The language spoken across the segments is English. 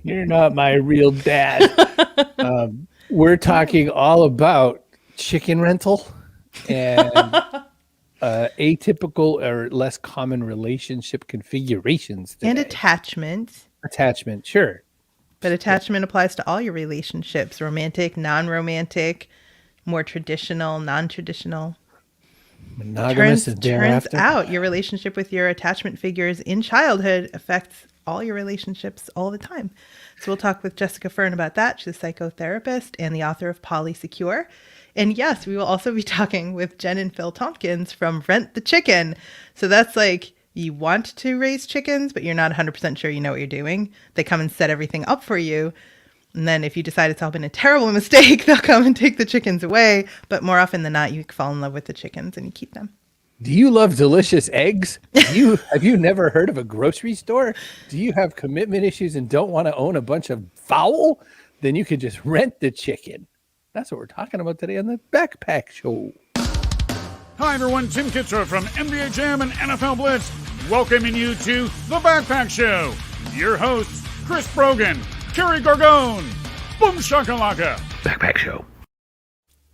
You're not my real dad. We're talking all about chicken rental and atypical or less common relationship configurations today. And attachment. Attachment, sure. But attachment applies to all your relationships, romantic, non-romantic, more traditional, non-traditional. Monogamous Turns out your relationship with your attachment figures in childhood affects all your relationships all the time. So we'll talk with Jessica Fern about that. She's a psychotherapist and the author of Polysecure. And yes, we will also be talking with Jen and Phil Tomkins from Rent the Chicken. So that's like, you want to raise chickens, but you're not 100% sure you know what you're doing. They come and set everything up for you. And then if you decide it's all been a terrible mistake, they'll come and take the chickens away. But more often than not, you fall in love with the chickens and you keep them. Do you love delicious eggs? Have you never heard of a grocery store? Do you have commitment issues and don't want to own a bunch of fowl? Then you could just rent the chicken. That's what we're talking about today on the Backpack Show. Hi, everyone. Tim Kitzrow from NBA Jam and NFL Blitz, welcoming you to The Backpack Show. Your hosts, Chris Brogan, Kerry Gargone, Boom Shakalaka. Backpack Show.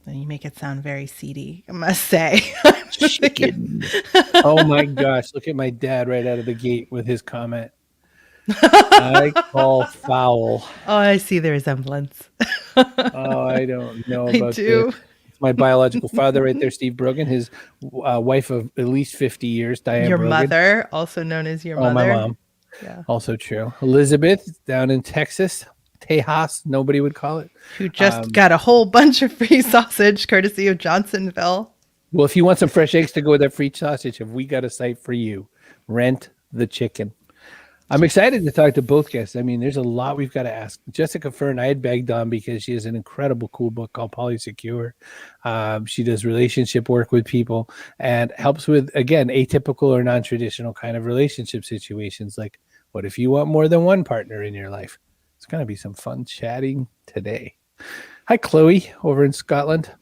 You make it sound very seedy, I must say. Chicken. Oh, my gosh. Look at my dad right out of the gate with his comment. I call foul. Oh, I see the resemblance. Oh, I don't know about I do. this. It's my biological father right there, Steve Brogan, his wife of at least 50 years, Diane Your Brogan. mother, also known as your mother. Oh, my mom. Yeah. Also true. Elizabeth down in Texas. Tejas, nobody would call it. Who just got a whole bunch of free sausage courtesy of Johnsonville. Well, if you want some fresh eggs to go with that free sausage, have we got a site for you? Rent the Chicken. I'm excited to talk to both guests. I mean, there's a lot we've got to ask. Jessica Fern, I had begged on because she has an incredible cool book called Polysecure. She does relationship work with people and helps with, again, atypical or non-traditional kind of relationship situations. Like, what if you want more than one partner in your life? It's going to be some fun chatting today. Hi, Chloe, over in Scotland.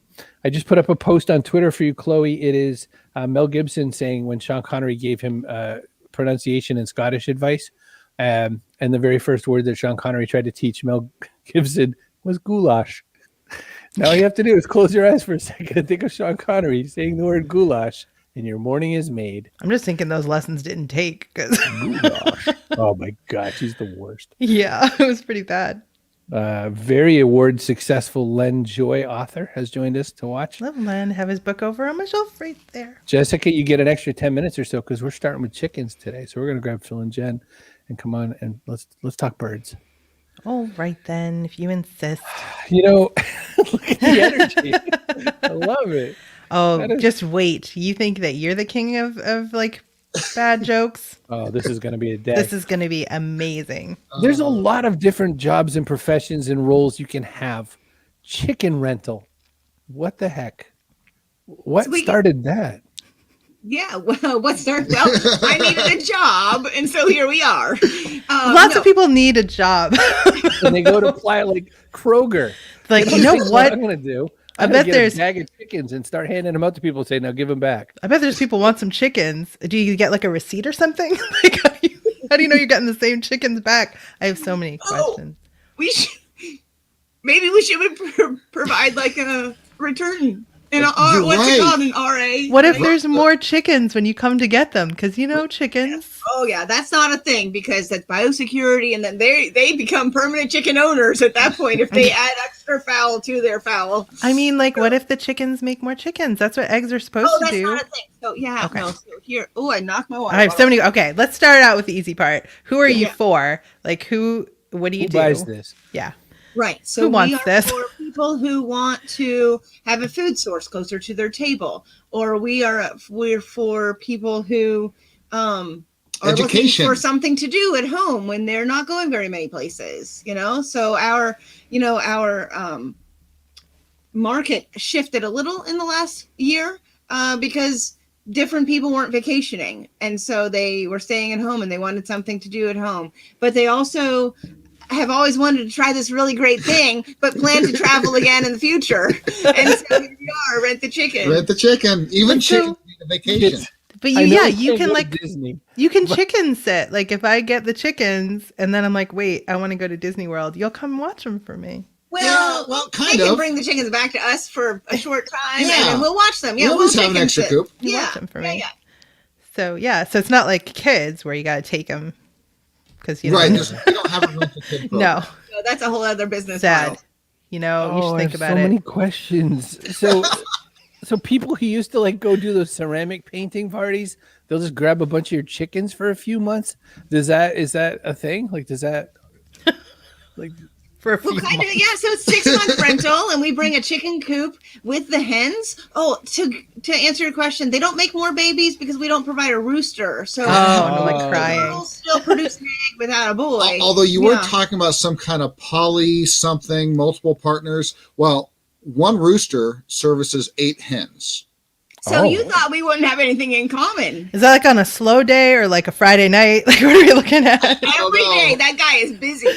I just put up a post on Twitter for you, Chloe. It is Mel Gibson saying when Sean Connery gave him pronunciation and Scottish advice, and the very first word that Sean Connery tried to teach Mel Gibson was goulash. Now all you have to do is close your eyes for a second and think of Sean Connery saying the word goulash, and your morning is made. I'm just thinking those lessons didn't take. Goulash. Oh my gosh, he's the worst. Yeah, it was pretty bad. Very award successful Len Joy author has joined us to watch. Let Len have his book over on my shelf right there. Jessica, you get an extra 10 minutes or so because we're starting with chickens today. So we're going to grab Phil and Jen and come on and let's talk birds. All right then, if you insist. You know, look at the energy. I love it. Oh, just wait. You think that you're the king of like bad jokes? Oh, this is going to be a day. This is going to be amazing. There's a lot of different jobs and professions and roles you can have. Chicken rental. What the heck? What started that? Yeah, well, what started? Well, I needed a job, and so here we are. Lots of people need a job. And they go to apply like Kroger. Like, you know what I'm going to do? I bet there's a bag of chickens and start handing them out to people and say, now give them back. I bet there's people who want some chickens. Do you get like a receipt or something? Like, how do you know you're getting the same chickens back? I have so many questions. Maybe we should provide like a return. What's it called? An RA? What if there's more chickens when you come to get them? Because chickens. Oh yeah, that's not a thing because that's biosecurity, and then they become permanent chicken owners at that point if they add extra fowl to their fowl. I mean, like, what if the chickens make more chickens? That's what eggs are supposed to do. Oh, that's not a thing. So yeah, okay. No. So here, I knocked my water. I have so many. Okay, let's start out with the easy part. Who are you for? Like, who? What do you do? Who buys this? Yeah. Right. So who wants this? For people who want to have a food source closer to their table, or we're for people who are looking for something to do at home when they're not going very many places. So our market shifted a little in the last year because different people weren't vacationing, and so they were staying at home and they wanted something to do at home, but they also have always wanted to try this really great thing, but plan to travel again in the future. And so here we are, Rent the Chicken. Rent the Chicken, even chicken vacation. But I know I you can't can go to like Disney. you can chicken sit. Like if I get the chickens and then I'm like, wait, I want to go to Disney World, you'll come watch them for me. Well, well, they kind can of. bring the chickens back to us for a short time, and Yeah. then we'll watch them. Yeah, We always have an chicken extra sit. coop. You Yeah, watch them for me. Yeah. So so it's not like kids where you got to take them because you know, Right. We don't have a rental kid program. no, So that's a whole other business sad. model. You know, you Oh, should I think have about so it. many questions. So people who used to like go do those ceramic painting parties, they'll just grab a bunch of your chickens for a few months. Is that a thing? Like, does that like For a few Well, kind of, months. yeah. So it's 6 month rental, and we bring a chicken coop with the hens. Oh, to answer your question, they don't make more babies because we don't provide a rooster. So Oh, no, like Oh. crying. girls still produce an egg without a boy. Although you were Yeah. talking about some kind of poly something, multiple partners. Well, one rooster services 8 hens. So Oh. you thought we wouldn't have anything in common? Is that like on a slow day or like a Friday night? Like what are we looking at? Every no. day, that guy is busy.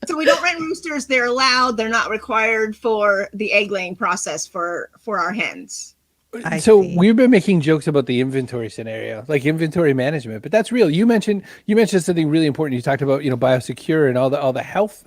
So we don't rent roosters. They're allowed. They're not required for the egg laying process for our hens. I so see. we've been making jokes about the inventory scenario, like inventory management, but that's real. You mentioned something really important. You talked about, biosecure and all the health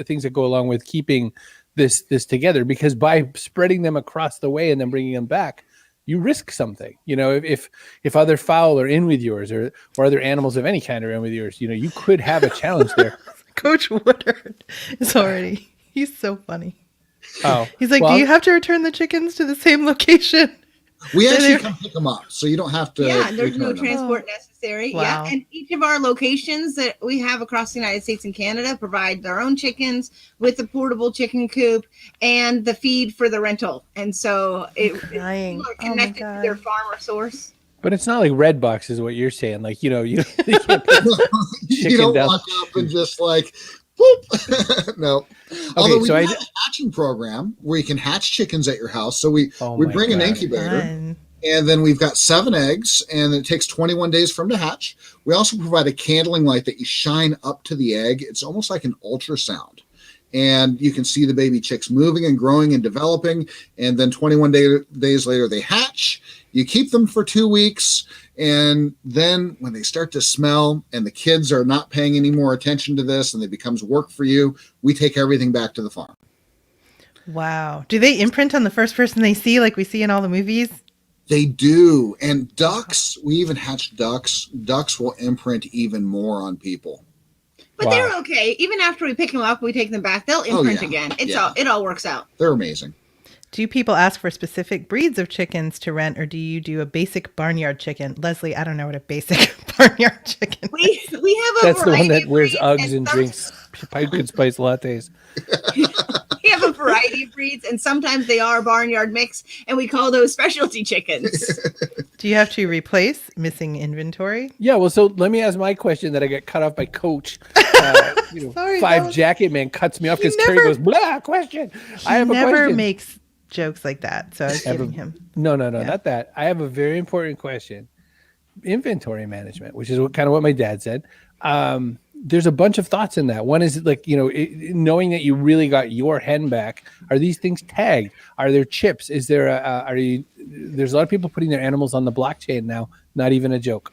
things that go along with keeping this together, because by spreading them across the way and then bringing them back, you risk something. If other fowl are in with yours or other animals of any kind are in with yours, you could have a challenge there. Coach Woodard is already, he's so funny. Oh, He's like, well, do you have to return the chickens to the same location? We So actually they're- come pick them up, so you don't have to. Yeah, there's no return them. transport necessary. Wow. Yeah, and each of our locations that we have across the United States and Canada provide their own chickens with the portable chicken coop and the feed for the rental. And so Crying. people are Oh my connected to their God. farmer source. but it's not like Redbox is what you're saying. Like, you can't put You chicken don't down. walk up and just like, whoop. No. Although we so do have a hatching program where you can hatch chickens at your house. So we Oh we my bring an God. incubator, Fun. and then we've got 7 eggs, and it takes 21 days for them to hatch. We also provide a candling light that you shine up to the egg. It's almost like an ultrasound. And you can see the baby chicks moving and growing and developing. And then 21 days later, they hatch. You keep them for 2 weeks. And then when they start to smell and the kids are not paying any more attention to this and it becomes work for you, we take everything back to the farm. Wow. Do they imprint on the first person they see like we see in all the movies? They do. And ducks, we even hatch ducks. Ducks will imprint even more on people. But Wow. they're okay. Even after we pick them up, we take them back. They'll imprint yeah. again. Yeah. It all works out. They're amazing. Do people ask for specific breeds of chickens to rent, or do you do a basic barnyard chicken? Leslie, I don't know what a basic barnyard chicken is. We have a That's the one variety that of wears breeds, Uggs and some- drinks pumpkin spice lattes. We have a variety of breeds, and sometimes they are barnyard mix, and we call those specialty chickens. Do you have to replace missing inventory? Yeah, well, so let me ask my question that I got cut off by Coach. Sorry, Five that was- Jacket Man cuts me off because He Terry never- goes, blah, question. I have a Never question. makes jokes like that, so I was Ever- giving him. No, not that. I have a very important question. Inventory management, which is kind of what my dad said. There's a bunch of thoughts in that. One is like, knowing that you really got your hen back. Are these things tagged? Are there chips? Is there there's a lot of people putting their animals on the blockchain now. Not even a joke.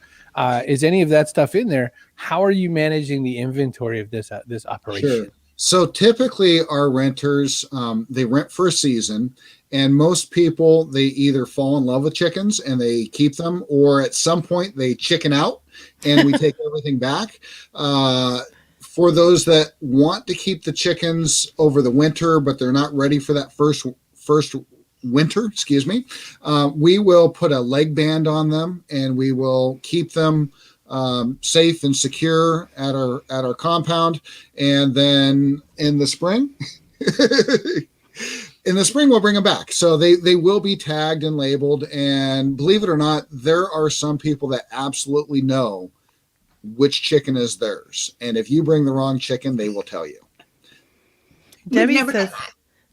Is any of that stuff in there? How are you managing the inventory of this operation? Sure. So typically our renters, they rent for a season, and most people, they either fall in love with chickens and they keep them, or at some point they chicken out and we take everything back. For those that want to keep the chickens over the winter, but they're not ready for that first winter, we will put a leg band on them and we will keep them safe and secure at our compound. And then in the spring, we'll bring them back. So they will be tagged and labeled. And believe it or not, there are some people that absolutely know which chicken is theirs. And if you bring the wrong chicken, they will tell you. Debbie never done says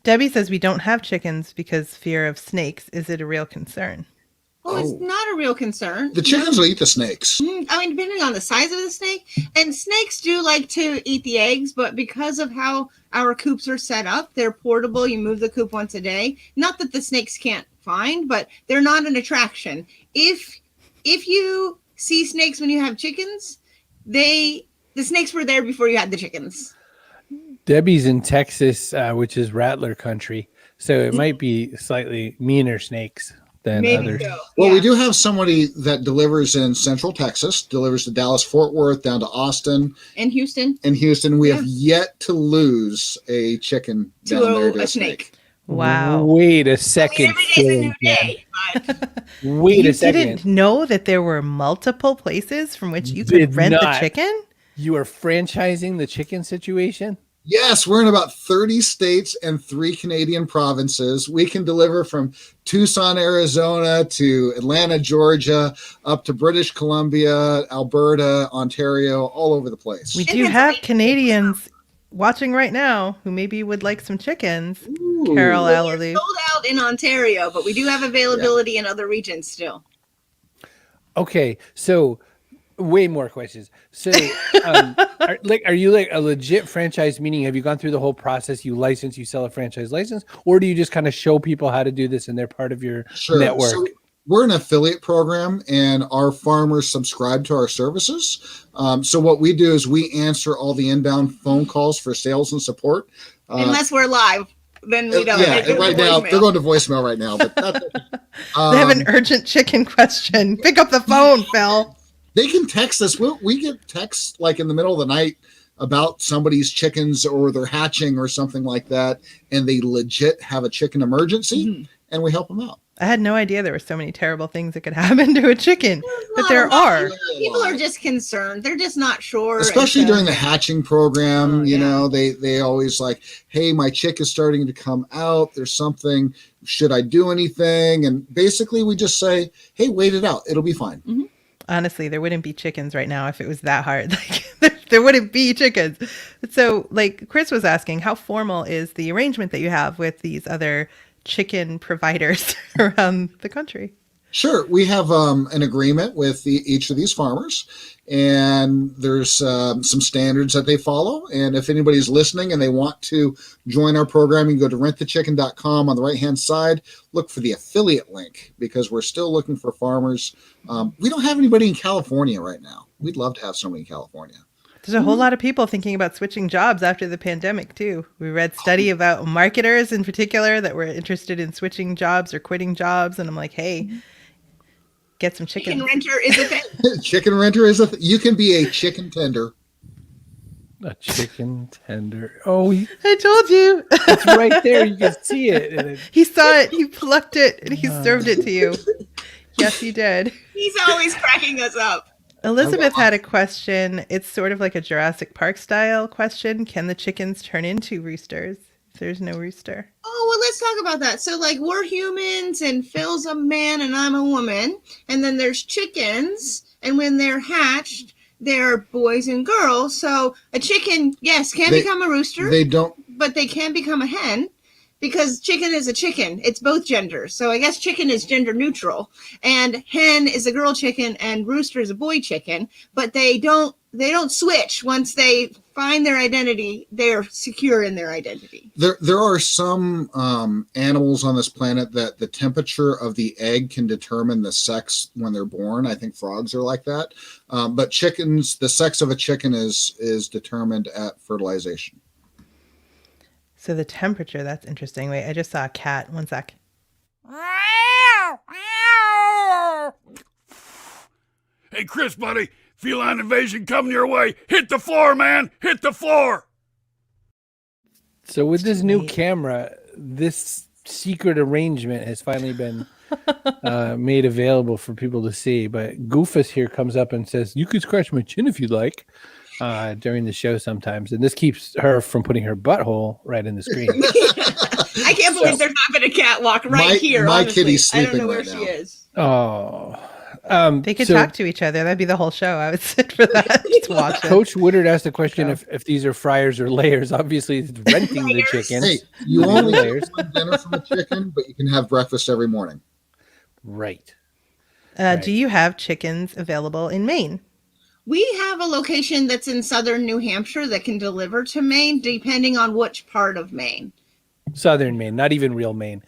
Debbie says we don't have chickens because fear of snakes. Is it a real concern? Well, it's not a real concern. The chickens will eat the snakes. I mean, depending on the size of the snake, and snakes do like to eat the eggs, but because of how our coops are set up, they're portable. You move the coop once a day. Not that the snakes can't find, but they're not an attraction. If you see snakes when you have chickens, the snakes were there before you had the chickens. Debbie's in Texas, which is rattler country, so it might be slightly meaner snakes than Maybe others. so. Well, Yeah. we do have somebody that delivers in Central Texas, delivers to Dallas, Fort Worth, down to Austin In Houston, and Houston. We Yeah. have yet to lose a chicken down there to a snake. Wow. Wait a I second. mean, every day's a new Jen. day. But Wait You a second. didn't know that there were multiple places from which you could Did rent the not. chicken? You are franchising the chicken situation? Yes, we're in about 30 states and 3 Canadian provinces. We can deliver from Tucson, Arizona to Atlanta, Georgia, up to British Columbia, Alberta, Ontario, all over the place. We And do it's have like- Canadians watching right now who maybe would like some chickens. Ooh. Carol we're Allaloo. sold out in Ontario, but we do have availability in other regions still. Okay, so way more questions. So, are you like a legit franchise? Meaning, have you gone through the whole process? You license, you sell a franchise license, or do you just kind of show people how to do this and they're part of your Sure. network? So we're an affiliate program, and our farmers subscribe to our services. So what we do is we answer all the inbound phone calls for sales and support. Unless we're live, then we don't. Yeah, They go right to now voicemail. they're going to voicemail right now. But that's, They have an urgent chicken question. Pick up the phone, Phil. they can text us. We get texts like in the middle of the night about somebody's chickens or they're hatching or something like that, and they legit have a chicken emergency, and we help them out. I had no idea there were so many terrible things that could happen to a chicken, but not there a lot. are. People are just concerned. They're just not sure. Especially and so- during the hatching program, Oh, you yeah. know, they always like, hey, my chick is starting to come out. There's something. Should I do anything? And basically, we just say, hey, wait it out. It'll be fine. Honestly, there wouldn't be chickens right now if it was that hard. Like there wouldn't be chickens. So, like Chris was asking, how formal is the arrangement that you have with these other chicken providers around the country? Sure. We have an agreement with each of these farmers, and there's some standards that they follow. And if anybody's listening and they want to join our program, you can go to rentthechicken.com on the right-hand side. Look for the affiliate link because we're still looking for farmers. We don't have anybody in California right now. We'd love to have somebody in California. There's a whole lot of people thinking about switching jobs after the pandemic, too. We read study about marketers in particular that were interested in switching jobs or quitting jobs. And I'm like, hey, get some chicken. Chicken renter is a thing. Chicken renter is you can be a chicken tender. A chicken tender. Oh, I told you. it's right there. You can see it. And it He saw it. He plucked it and he served it to you. Yes, he did. He's always cracking us up. Elizabeth had a question. It's sort of like a Jurassic Park style question. Can the chickens turn into roosters if there's no rooster? Oh, well, let's talk about that. So, like, we're humans, and Phil's a man, and I'm a woman. And then there's chickens, and when they're hatched, they're boys and girls. So, a chicken, yes, can They- become a rooster, They don't. but they can become a hen because chicken is a chicken. It's both genders. So, I guess chicken is gender neutral, and hen is a girl chicken, and rooster is a boy chicken. But they don't switch once they find their identity. They're secure in their identity. There are some animals on this planet that the temperature of the egg can determine the sex when they're born. I think frogs are like that. But chickens, the sex of a chicken is determined at fertilization. So the temperature, that's interesting. Wait, I just saw a cat. One sec. Hey, Chris, buddy, feline invasion coming your way. Hit the floor, man. Hit the floor. So with this new Sweet. camera, this secret arrangement has finally been made available for people to see. But Goofus here comes up and says, "You could scratch my chin if you'd like," during the show sometimes, and this keeps her from putting her butthole right in the screen. I can't believe there's not been a cat walk right here. my honestly. kitty's I don't sleeping know where right she now. is. Oh, They could so talk to each other. That'd be the whole show. I would sit for that. Just watch it. Coach Woodard asked the question if these are fryers or layers. Obviously, it's renting the Layers. chickens. Hey, you Maybe only layers. get one dinner from a chicken, but you can have breakfast every morning. Right. Do you have chickens available in Maine? We have a location that's in southern New Hampshire that can deliver to Maine, depending on which part of Maine. Southern Maine, not even real Maine.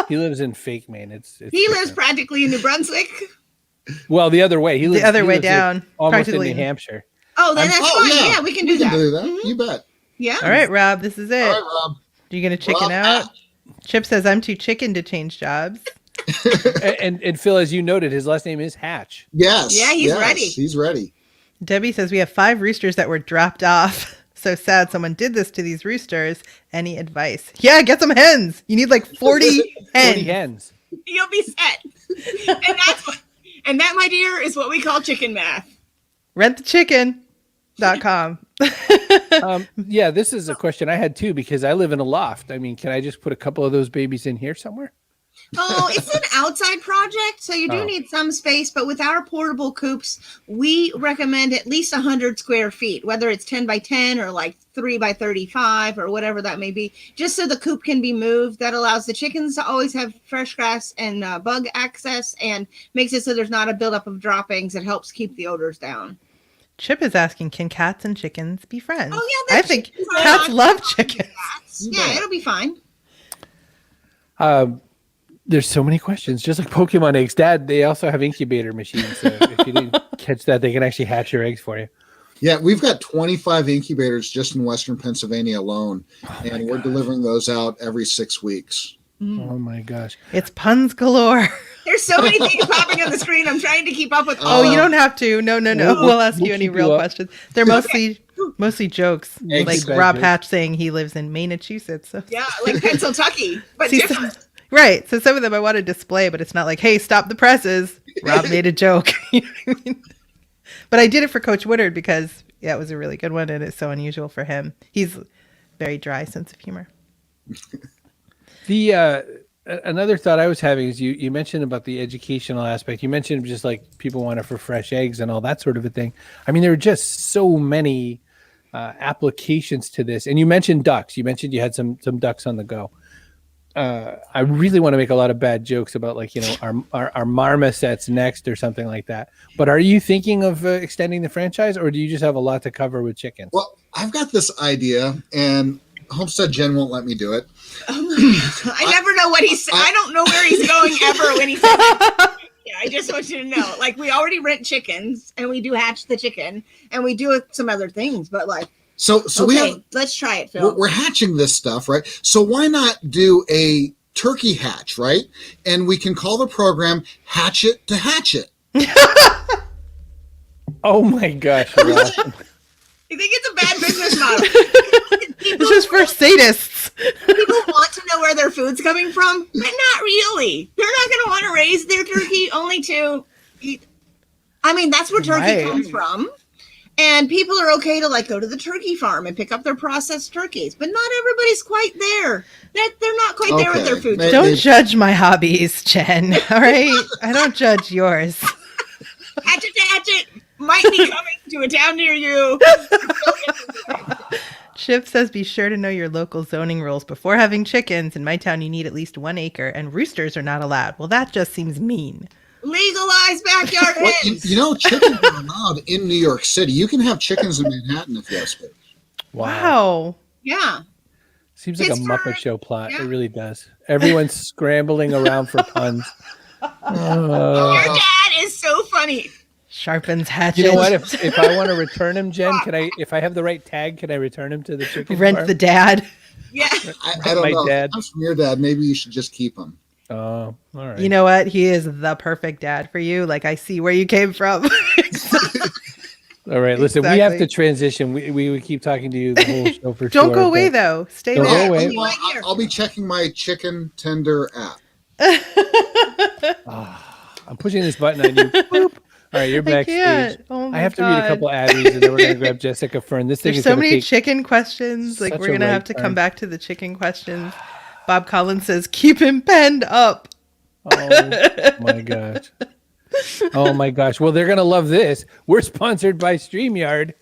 He lives in fake Maine. It's He different. lives practically in New Brunswick. Well, the other way. He lives The other he way lives, down, almost in practically. New Hampshire. Oh, then that's fine. Yeah, we can do that. Mhm. You bet. Yeah. All right, Rob, this is it. All right, Rob. Are you going to chicken Rob, out? Chip says, I'm too chicken to change jobs. And Phil, as you noted, his last name is Hatch. Yes. Yeah, he's ready. He's ready. Debbie says, we have 5 roosters that were dropped off. So sad someone did this to these roosters. Any advice? Yeah, get some hens. You need like 40 hens. 40 hens. You'll be set. And that, my dear, is what we call chicken math. Rentthechicken.com. Yeah, this is a question I had too, because I live in a loft. I mean, can I just put a couple of those babies in here somewhere? Oh, it's an outside project, so you do Oh. need some space. But with our portable coops, we recommend at least 100 square feet, whether it's 10 by 10 or like 3 by 35 or whatever that may be, just so the coop can be moved. That allows the chickens to always have fresh grass and bug access, and makes it so there's not a buildup of droppings. It helps keep the odors down. Chip is asking, can cats and chickens be friends? Oh, yeah, I the think chickens are cats not- love chickens. Yeah, it'll be fine. There's so many questions, just like Pokemon eggs. Dad, they also have incubator machines. So if you didn't catch that, they can actually hatch your eggs for you. Yeah, we've got 25 incubators just in Western Pennsylvania alone, and we're delivering those out every 6 weeks. Oh my gosh. It's puns galore. There's so many things popping on the screen. I'm trying to keep up with Oh, you don't have to. No. We'll ask we'll you any keep real you up. questions. They're mostly jokes. Eggs. Like Bad Rob jokes. Hatch saying he lives in Massachusetts. So. Yeah, like Pennsylvania, but See, different. Right. So some of them I want to display, but it's not like, hey, stop the presses. Rob made a joke. You know what I mean? But I did it for Coach Woodard because, yeah, it was a really good one, and it's so unusual for him. He's very dry sense of humor. The another thought I was having is you mentioned about the educational aspect. You mentioned just like people want it for fresh eggs and all that sort of a thing. I mean, there are just so many applications to this. And you mentioned ducks. You mentioned you had some ducks on the go. I really want to make a lot of bad jokes about, like, you know, our marmosets next or something like that. But are you thinking of extending the franchise, or do you just have a lot to cover with chickens? Well, I've got this idea, and Homestead Jen won't let me do it. I never know what he's. I don't know where he's going ever when he says that. Yeah, I just want you to know. Like, we already rent chickens, and we do hatch the chicken, and we do some other things. But like, So we have let's try it, Phil. we're hatching this stuff, right? So why not do a turkey hatch, right? And we can call the program "Hatch It to Hatch It." Oh my gosh. Rob. I think it's a bad business model. This is for sadists. People want to know where their food's coming from, but not really. They're not going to want to raise their turkey only to eat. I mean, that's where turkey Right. comes from. And people are okay to like go to the turkey farm and pick up their processed turkeys, but not everybody's quite there. They're not quite there with their Okay. food. Maybe- Don't judge my hobbies, Jen. All right? I don't judge yours. Hatch it might be coming to a town near you. Chip says, be sure to know your local zoning rules before having chickens. In my town, you need at least 1 acre, and roosters are not allowed. Well, that just seems mean. Legalize backyard Well, hens. you know, chickens are allowed in New York City. You can have chickens in Manhattan if you have space. Wow. Yeah. Seems like a Pittsburgh, Muppet Show plot. yeah. It really does. Everyone's scrambling around for puns. Your dad is so funny. Sharpens hatchet. You know what? If I want to return him, Jen, can I? If I have the right tag, can I return him to the chicken Rent farm? the dad. Yeah. I don't My know. dad. If it comes from your dad, maybe you should just keep him. Oh, all right. You know what? He is the perfect dad for you. Like, I see where you came from. All right. Listen, we have Exactly. to transition. We keep talking to you the whole show for Don't sure. go away, but- though. Stay Don't there. go away. Well, I'll be checking my chicken tender app. I'm pushing this button on you. Boop. All right, you're I backstage. can't. Oh my I have to read a God. couple ad reads, and then we're gonna grab Jessica Fern. This thing There's is so gonna many take chicken questions. Like, such we're a going to right have to turn. come back to the chicken questions. Bob Collins says, keep him penned up. Oh my gosh. Oh my gosh. Well, they're gonna love this. We're sponsored by StreamYard.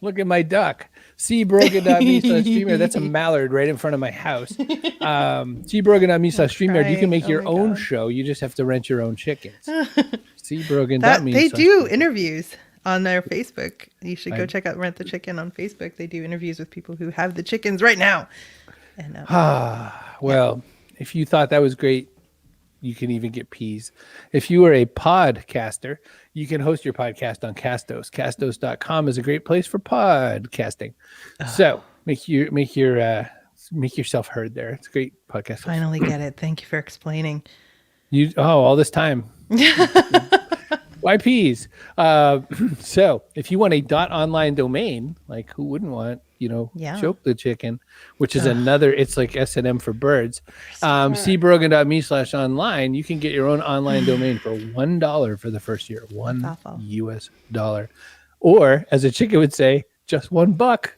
Look at my duck. cbrogan.me/StreamYard. That's a mallard right in front of my house. cbrogan.me/StreamYard. You can make Oh your my own God. show. You just have to rent your own chickens. cbrogan.me. They do interviews on their Facebook. You should go I- check out Rent the Chicken on Facebook. They do interviews with people who have the chickens right now. And Well, if you thought that was great, you can even get peas. If you are a podcaster, you can host your podcast on Castos. Castos.com is a great place for podcasting. So make yourself heard there. It's a great podcast. finally get it. Thank you for explaining. All this time. Why peas? So if you want a .online domain, like who wouldn't want, Yeah. Choke the Chicken, which is another, it's like S&M for birds. cbrogan.me/online. You can get your own online domain for $1 for the first year. awful. $1. Or as a chicken would say, just $1.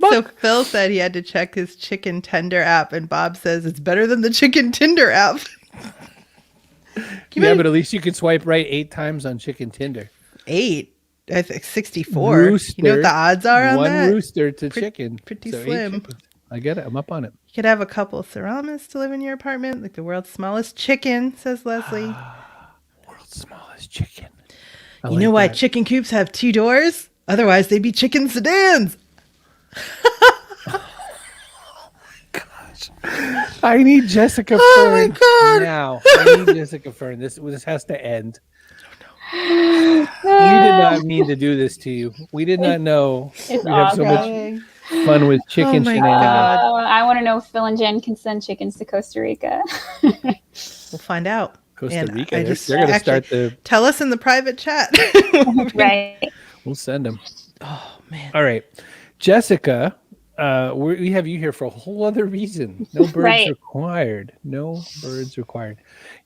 So Phil said he had to check his chicken tender app, and Bob says it's better than the chicken Tinder app. Yeah, but at least you can swipe right 8 times on Chicken Tinder. 8. I think 64. Rooster, you know what the odds are on one that? rooster to chicken. Pretty So 8 slim. chickens. I get it. I'm up on it. You could have a couple of Seramas to live in your apartment, like the world's smallest chicken, says Leslie. World's smallest chicken. I You like know why that. chicken coops have 2 doors? Otherwise, they'd be chicken sedans. I need Jessica Oh my Fern God. now. I need Jessica Fern. This has to end. We did not mean to do this to you. We did not know It's we'd have so much awesome. fun with chicken Oh my shenanigans. God. I want to know if Phil and Jen can send chickens to Costa Rica. We'll find out. Costa And Rica. I They're just- going to actually, start the. Tell us in the private chat. Right. We'll send them. Oh, man. All right, Jessica. We have you here for a whole other reason. No birds Right. required. No birds required.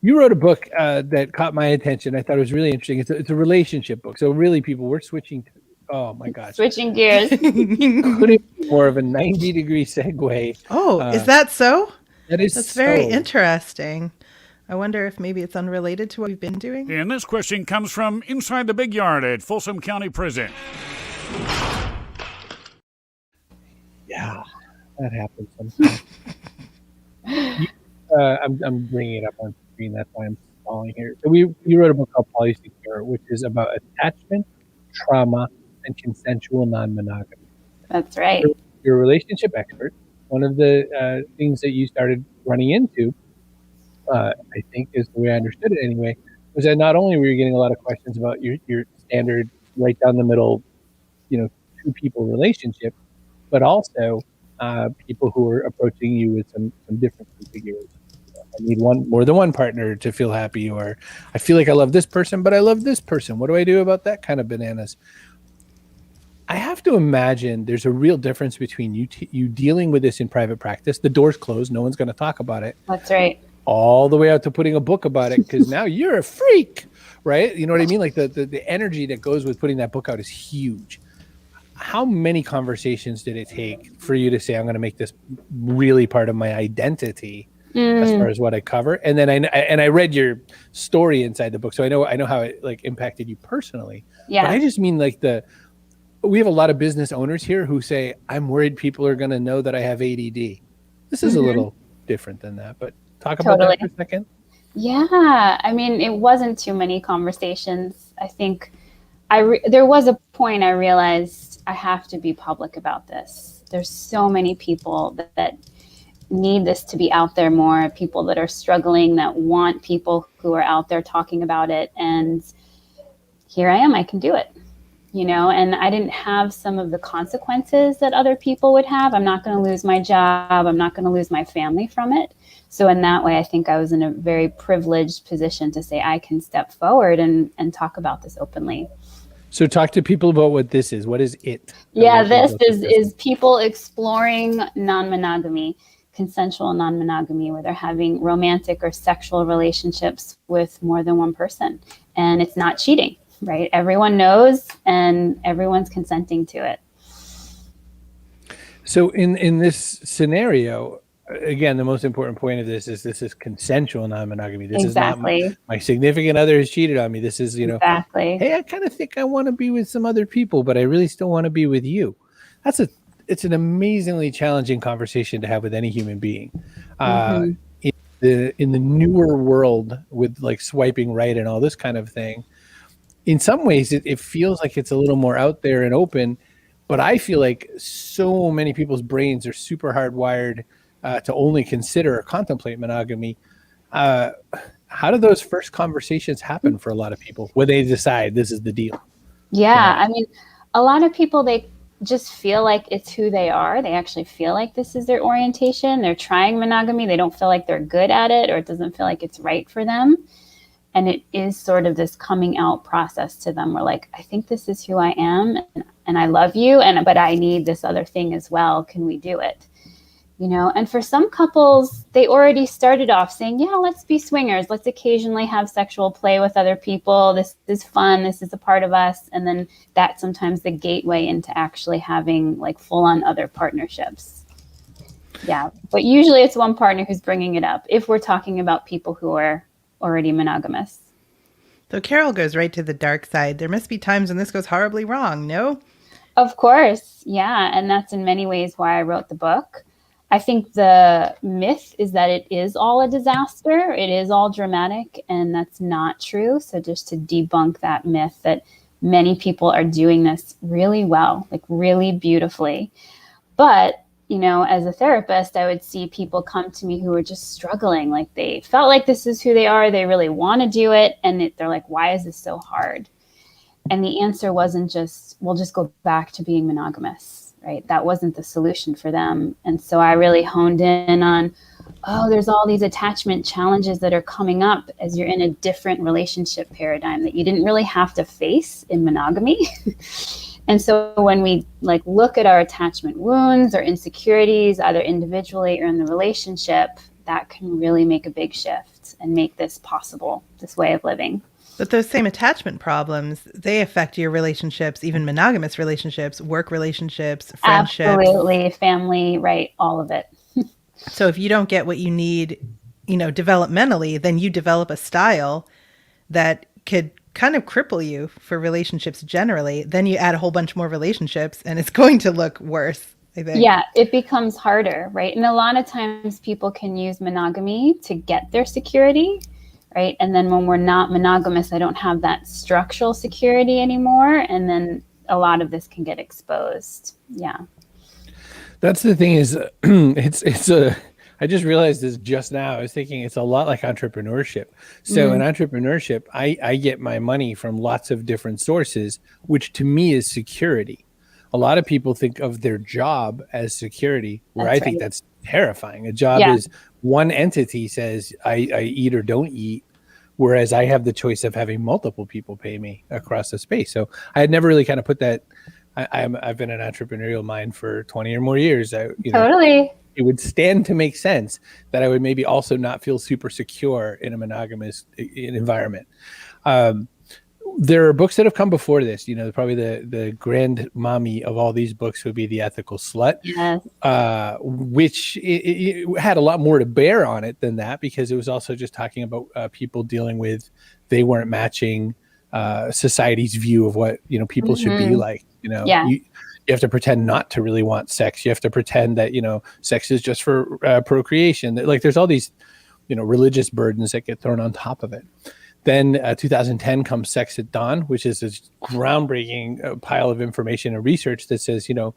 You wrote a book that caught my attention. I thought it was really interesting. It's a relationship book. So really, people, we're switching to. Oh my gosh! Switching gears. Couldn't be more of a 90-degree segue. Oh, is that so? That is That's very so- interesting. I wonder if maybe it's unrelated to what we've been doing. And this question comes from inside the big yard at Folsom County Prison. Yeah, that happens sometimes. I'm bringing it up on screen. That's why I'm stalling here. So you wrote a book called Polysecure, which is about attachment, trauma, and consensual non-monogamy. That's right. You're a relationship expert. One of the things that you started running into, I think is the way I understood it anyway, was that not only were you getting a lot of questions about your standard right down the middle, 2 people relationship, but also people who are approaching you with some different configurations. I need more than one partner to feel happy, or I feel like I love this person, but I love this person. What do I do about that kind of bananas? I have to imagine there's a real difference between you dealing with this in private practice. The door's closed. No one's going to talk about it. That's right. All the way out to putting a book about it, because now you're a freak, right? You know what I mean? Like the energy that goes with putting that book out is huge. How many conversations did it take for you to say, I'm going to make this really part of my identity as far as what I cover? And then I read your story inside the book, so I know how it like impacted you personally. Yeah. But I just mean like we have a lot of business owners here who say, I'm worried people are going to know that I have ADD. This is a little different than that, but talk about that for a second. Yeah. I mean, it wasn't too many conversations. I think there was a point I realized I have to be public about this. There's so many people that need this to be out there more, people that are struggling, that want people who are out there talking about it. And here I am, I can do it, and I didn't have some of the consequences that other people would have. I'm not going to lose my job. I'm not going to lose my family from it. So in that way, I think I was in a very privileged position to say I can step forward and talk about this openly. So talk to people about what this is. What is it? Yeah, this is people exploring non-monogamy, consensual non-monogamy, where they're having romantic or sexual relationships with more than one person. And it's not cheating, right? Everyone knows and everyone's consenting to it. So in this scenario, again, the most important point of this is consensual non-monogamy. This Exactly. is not my significant other has cheated on me. This is, Exactly. hey, I kind of think I want to be with some other people, but I really still want to be with you. It's an amazingly challenging conversation to have with any human being. In the newer world with like swiping right and all this kind of thing, in some ways it feels like it's a little more out there and open, But I feel like so many people's brains are super hardwired to only consider or contemplate monogamy. How do those first conversations happen for a lot of people when they decide this is the deal? Yeah, I mean, a lot of people, they just feel like it's who they are. They actually feel like this is their orientation. They're trying monogamy. They don't feel like they're good at it, or it doesn't feel like it's right for them. And it is sort of this coming out process to them. We're like, I think this is who I am, and I love you, but I need this other thing as well. Can we do it? You know, and for some couples, they already started off saying, yeah, let's be swingers. Let's occasionally have sexual play with other people. This is fun. This is a part of us. And then that's sometimes the gateway into actually having like full on other partnerships. Yeah. But usually it's one partner who's bringing it up if we're talking about people who are already monogamous. So Carol goes right to the dark side. There must be times when this goes horribly wrong, no? Of course. Yeah. And that's in many ways why I wrote the book. I think the myth is that it is all a disaster. It is all dramatic, and that's not true. So just to debunk that myth that many people are doing this really well, like really beautifully. But, you know, as a therapist, I would see people come to me who are just struggling. Like they felt like this is who they are. They really want to do it. And they're like, why is this so hard? And the answer wasn't just, we'll just go back to being monogamous. Right? That wasn't the solution for them. And so I really honed in on, there's all these attachment challenges that are coming up as you're in a different relationship paradigm that you didn't really have to face in monogamy. And so when we like look at our attachment wounds or insecurities, either individually or in the relationship, that can really make a big shift and make this possible, this way of living. But those same attachment problems, they affect your relationships, even monogamous relationships, work relationships, friendships. Absolutely. Family, right. All of it. So if you don't get what you need, you know, developmentally, then you develop a style that could kind of cripple you for relationships generally. Then you add a whole bunch more relationships and it's going to look worse, I think. Yeah, it becomes harder, right? And a lot of times people can use monogamy to get their security. Right. And then when we're not monogamous, I don't have that structural security anymore. And then a lot of this can get exposed. Yeah. That's the thing is I just realized this just now. I was thinking it's a lot like entrepreneurship. So in entrepreneurship, I get my money from lots of different sources, which to me is security. A lot of people think of their job as security, where I think that's terrifying. A job is one entity says I eat or don't eat, whereas I have the choice of having multiple people pay me across the space. So I had never really kind of put that. I've been an entrepreneurial mind for 20 or more years. Totally. It would stand to make sense that I would maybe also not feel super secure in a monogamous environment. There are books that have come before this, you know, probably the grand mommy of all these books would be The Ethical Slut, which it had a lot more to bear on it than that, because it was also just talking about people dealing with, they weren't matching society's view of what, you know, people should be like, you know, you have to pretend not to really want sex. You have to pretend that, you know, sex is just for procreation. Like there's all these, you know, religious burdens that get thrown on top of it. Then 2010 comes Sex at Dawn, which is this groundbreaking pile of information and research that says, you know,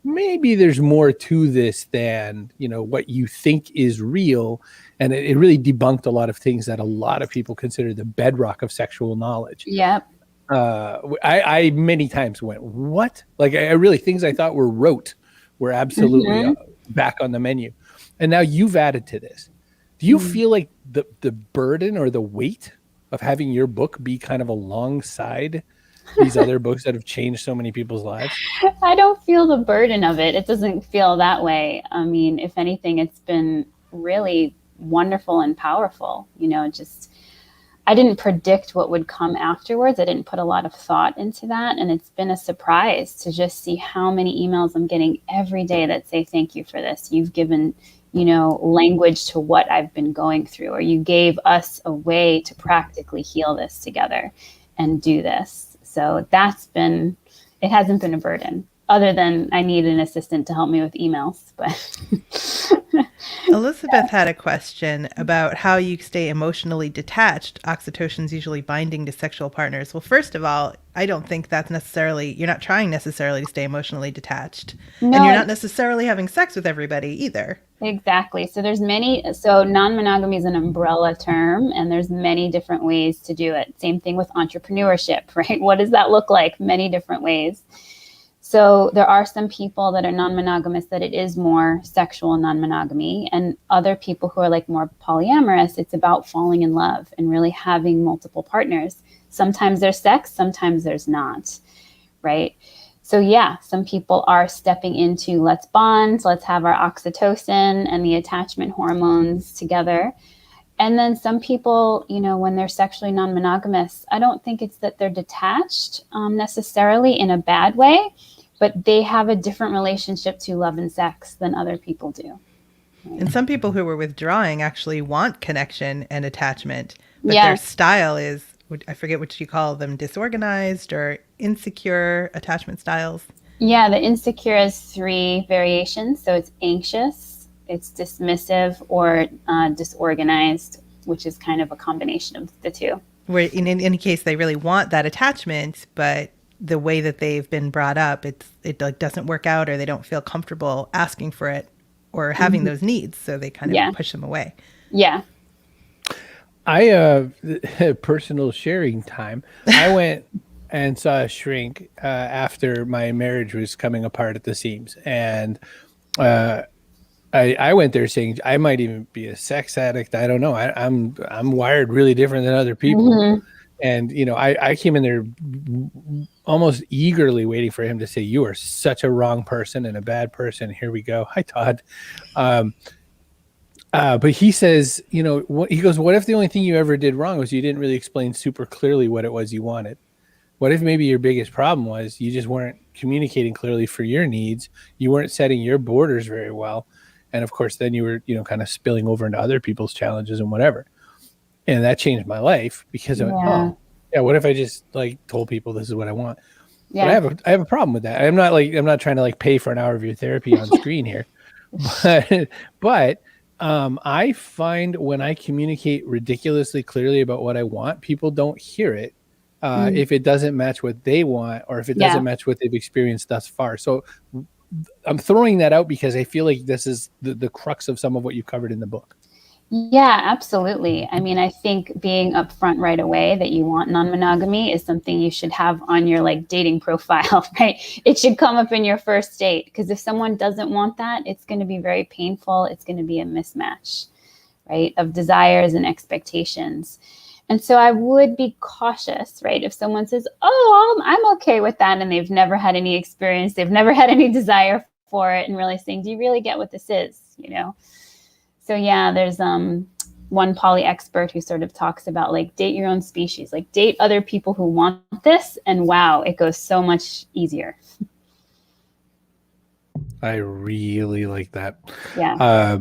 maybe there's more to this than, you know, what you think is real. And it really debunked a lot of things that a lot of people consider the bedrock of sexual knowledge. Yep. I many times went, what? Like I really, things I thought were rote were absolutely back on the menu. And now you've added to this. Do you feel like the burden or the weight of having your book be kind of alongside these other books that have changed so many people's lives? I don't feel the burden of it. It doesn't feel that way. I mean, if anything, it's been really wonderful and powerful. You know, just, I didn't predict what would come afterwards. I didn't put a lot of thought into that. And it's been a surprise to just see how many emails I'm getting every day that say, thank you for this. You've given, you know, language to what I've been going through, or you gave us a way to practically heal this together and do this. So that's been, it hasn't been a burden, other than I need an assistant to help me with emails, but Elizabeth had a question about how you stay emotionally detached. Oxytocin's usually binding to sexual partners. Well, first of all, I don't think that's necessarily, you're not trying necessarily to stay emotionally detached. And you're not necessarily having sex with everybody either. Exactly. So so non-monogamy is an umbrella term, and there's many different ways to do it. Same thing with entrepreneurship, right? What does that look like? Many different ways. So there are some people that are non-monogamous that it is more sexual non-monogamy, and other people who are like more polyamorous, it's about falling in love and really having multiple partners. Sometimes there's sex, sometimes there's not, right? So yeah, some people are stepping into let's bond, let's have our oxytocin and the attachment hormones together. And then some people, when they're sexually non-monogamous, I don't think it's that they're detached necessarily in a bad way, but they have a different relationship to love and sex than other people do. And some people who are withdrawing actually want connection and attachment, but their style is, I forget what you call them, disorganized or insecure attachment styles. Yeah, the insecure is 3 variations. So it's anxious, it's dismissive, or disorganized, which is kind of a combination of the 2. Where in any case, they really want that attachment, but the way that they've been brought up, it like doesn't work out, or they don't feel comfortable asking for it or having those needs. So they kind of push them away. Yeah. Personal sharing time. I went and saw a shrink after my marriage was coming apart at the seams. And I went there saying I might even be a sex addict. I don't know. I'm wired really different than other people. Mm-hmm. And, I came in there almost eagerly waiting for him to say, you are such a wrong person and a bad person. Here we go. Hi, Todd. But he says, he goes, what if the only thing you ever did wrong was you didn't really explain super clearly what it was you wanted? What if maybe your biggest problem was you just weren't communicating clearly for your needs? You weren't setting your borders very well. And of course, then you were, kind of spilling over into other people's challenges and whatever. And that changed my life because what if I just told people this is what I want? Yeah. But I have a problem with that. I'm not trying to pay for an hour of your therapy on screen here, but I find when I communicate ridiculously clearly about what I want, people don't hear it if it doesn't match what they want or if it doesn't match what they've experienced thus far. So I'm throwing that out because I feel like this is the crux of some of what you covered in the book. Yeah, absolutely. I mean, I think being upfront right away that you want non-monogamy is something you should have on your dating profile, right? It should come up in your first date, because if someone doesn't want that, it's going to be very painful. It's going to be a mismatch, right, of desires and expectations. And so I would be cautious, right? If someone says, I'm okay with that, and they've never had any experience, they've never had any desire for it, and really saying, do you really get what this is, So yeah, there's one poly expert who sort of talks about date your own species, date other people who want this, and wow, it goes so much easier. I really like that. Yeah.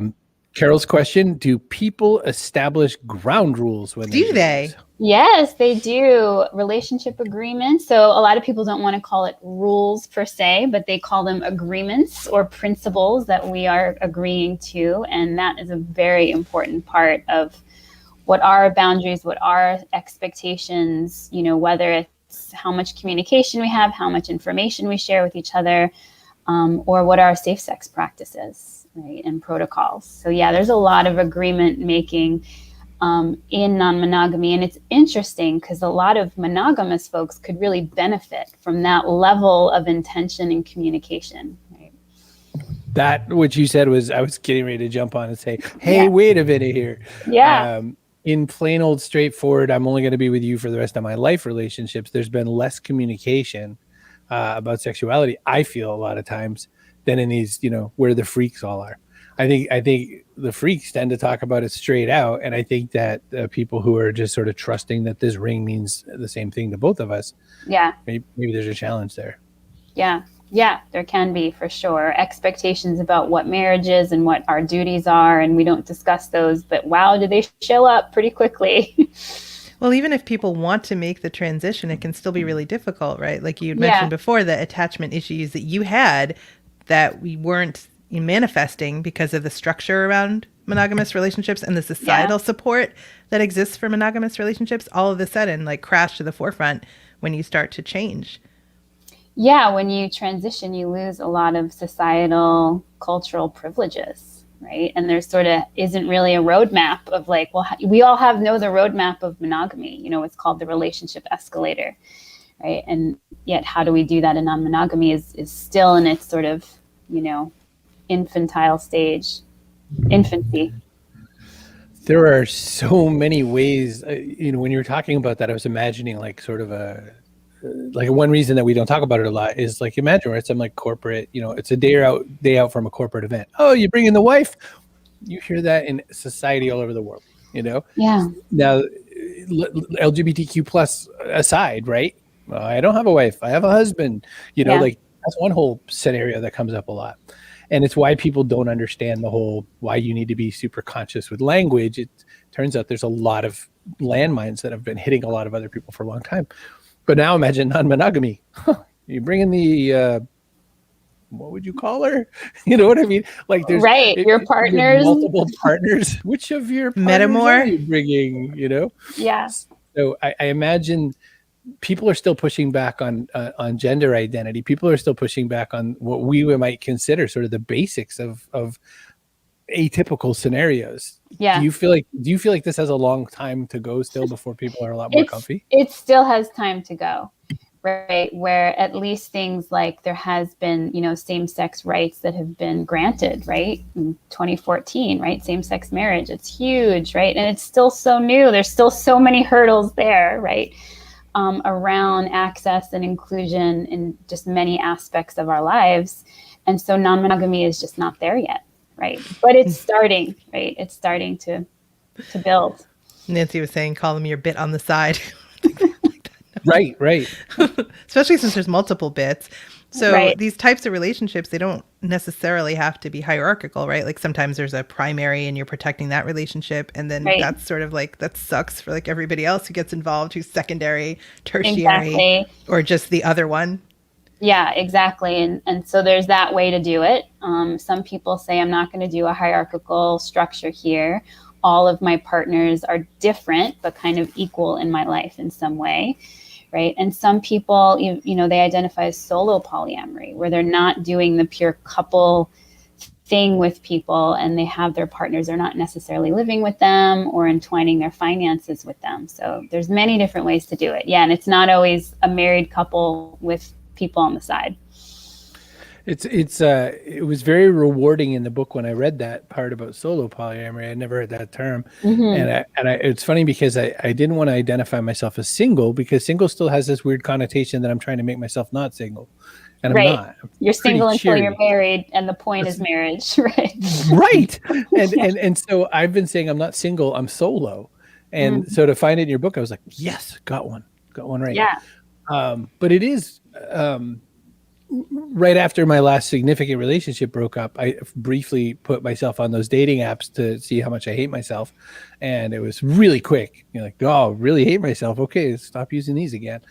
Carol's question: do people establish ground rules when do they? Yes, they do. Relationship agreements. So a lot of people don't want to call it rules per se, but they call them agreements or principles that we are agreeing to. And that is a very important part of what are boundaries, what are expectations, whether it's how much communication we have, how much information we share with each other, or what are safe sex practices, right, and protocols. So yeah, there's a lot of agreement making in non-monogamy. And it's interesting because a lot of monogamous folks could really benefit from that level of intention and communication. Right? That, what you said was, I was getting ready to jump on and say, hey, wait a minute here. Yeah. In plain old straightforward, I'm only going to be with you for the rest of my life relationships, there's been less communication about sexuality, I feel, a lot of times, than in these, where the freaks all are. I think the freaks tend to talk about it straight out. And I think that people who are just sort of trusting that this ring means the same thing to both of us. Yeah. Maybe there's a challenge there. Yeah. Yeah, there can be, for sure. Expectations about what marriage is and what our duties are. And we don't discuss those, but wow, do they show up pretty quickly. Well, even if people want to make the transition, it can still be really difficult, right? Like you mentioned before, the attachment issues that you had that we weren't manifesting because of the structure around monogamous relationships and the societal support that exists for monogamous relationships, all of a sudden like crash to the forefront when you start to change. Yeah, when you transition, you lose a lot of societal, cultural privileges, right? And there sort of isn't really a roadmap of like, well, we all know the roadmap of monogamy. You know, it's called the relationship escalator, right? And yet, how do we do that in non-monogamy is still in its sort of, you know, infantile stage, infancy. There are so many ways, you know, when you were talking about that, I was imagining like sort of one reason that we don't talk about it a lot is like, imagine it's some like corporate, you know, it's a day out from a corporate event. Oh, you bring in the wife. You hear that in society all over the world, you know? Yeah. Now, LGBTQ plus aside, right? Well, I don't have a wife. I have a husband, you know, like that's one whole scenario that comes up a lot. And it's why people don't understand why you need to be super conscious with language. It turns out there's a lot of landmines that have been hitting a lot of other people for a long time. But now imagine non-monogamy. You bring in the, what would you call her? You know what I mean? Like there's your partners, multiple partners. Which of your partners are you bringing? You know? Yeah. So I imagine people are still pushing back on gender identity. People are still pushing back on what we might consider sort of the basics of atypical scenarios. Yeah. Do you feel like this has a long time to go still before people are a lot more comfy? It still has time to go, right? Where at least things like there has been, you know, same-sex rights that have been granted, right? In 2014, right? Same-sex marriage, it's huge, right? And it's still so new. There's still so many hurdles there, right? Around access and inclusion in just many aspects of our lives. And so non-monogamy is just not there yet, right? But it's starting, right? It's starting to build. Nancy was saying, call them your bit on the side. Right. Especially since there's multiple bits. So these types of relationships, they don't necessarily have to be hierarchical, right? Like sometimes there's a primary and you're protecting that relationship. And then that's sort of like, that sucks for like everybody else who gets involved, who's secondary, tertiary, or just the other one. Yeah, exactly. And so there's that way to do it. Some people say, I'm not going to do a hierarchical structure here. All of my partners are different, but kind of equal in my life in some way. Right. And some people, you know, they identify as solo polyamory, where they're not doing the pure couple thing with people and they have their partners. They're not necessarily living with them or entwining their finances with them. So there's many different ways to do it. Yeah. And it's not always a married couple with people on the side. It was very rewarding in the book when I read that part about solo polyamory. I never heard that term. And it's funny because I didn't want to identify myself as single because single still has this weird connotation that I'm trying to make myself not single. And I'm not. You're single until you're married and the point is marriage, right? Right. And so I've been saying I'm not single, I'm solo. And so to find it in your book, I was like, yes, got one right. Yeah. But it is right after my last significant relationship broke up, I briefly put myself on those dating apps to see how much I hate myself. And it was really quick. You're like, oh, really hate myself. Okay, stop using these again.